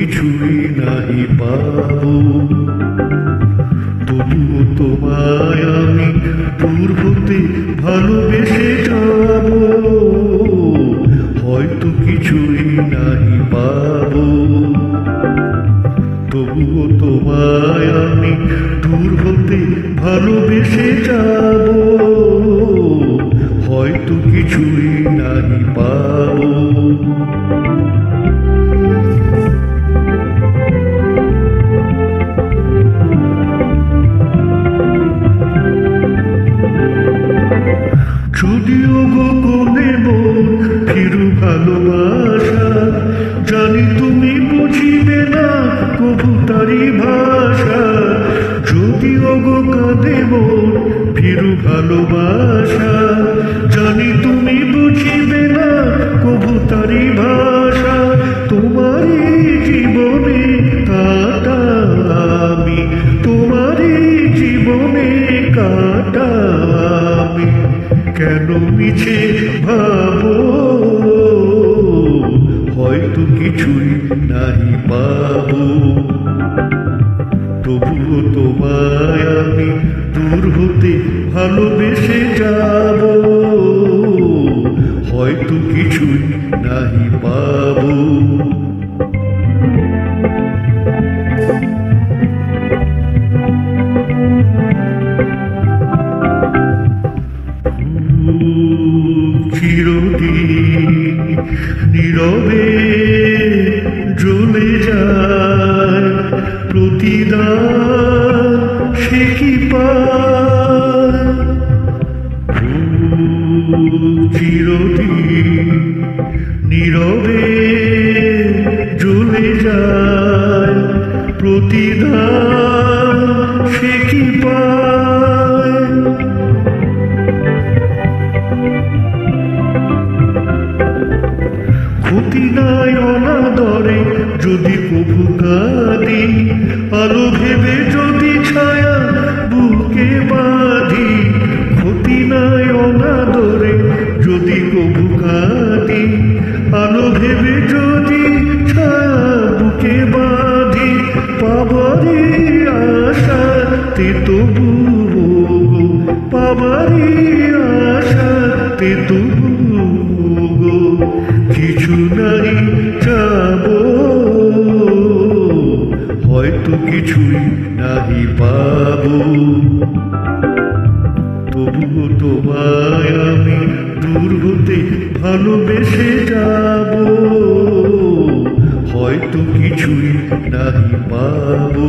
কিছুই নাহি পাবো, তবুও তোমায় আমি দূর হতে ভালোবেসে যাব। হয়তো কিছুই নাহি পাবো, তবুও তোমায় আমি দূর হতে ভালোবেসে যাব। হয়তো কিছুই নাহি পাবো। যদিও গোপনে মন ফিরু ভালোবাসা, জানি তুমি বুঝিবে না কবু তারি ভাষা। যদিও গো কাঁদে মন ফিরু ভালোবাসা, জানি তুমি বুঝিবে না কবু তারি ভাষা। তোমারই জীবনে কাটা আমি, তোমারই জীবনে কাটা আমি, কেন মিছে ভাবো? হয়তো কিছুই নাহি পাবো, তবুও তোমায় আমি দূর হতে ভালোবেসে যাব। হয়তো কিছুই নাহি পাবো। চিরদিন নীরবে জ্বলে যায় প্রতিদান, সে কি পায়? চিরদিন নীরবে জ্বলে যায় প্রতিদান, সে কি পায়? ক্ষতি নাই অনাদরে যদি কভু কাঁদি, আলো ভেবে যদি ছায়া বুকে বাঁধি। ক্ষতি নাই অনাদরে যদি কভু কাঁদি, আলো ভেবে যদি ছায়া বুকে বাঁধি। পাবারি আশাতে তবু গো, পাবারি আশাতে তবু গো, কিছু নাই চাবো। হয়তো কিছুই নাহি পাবো, তবুও তোমায় আমি দূর হতে ভালোবেসে যাব। হয়তো কিছুই নাহি পাবো।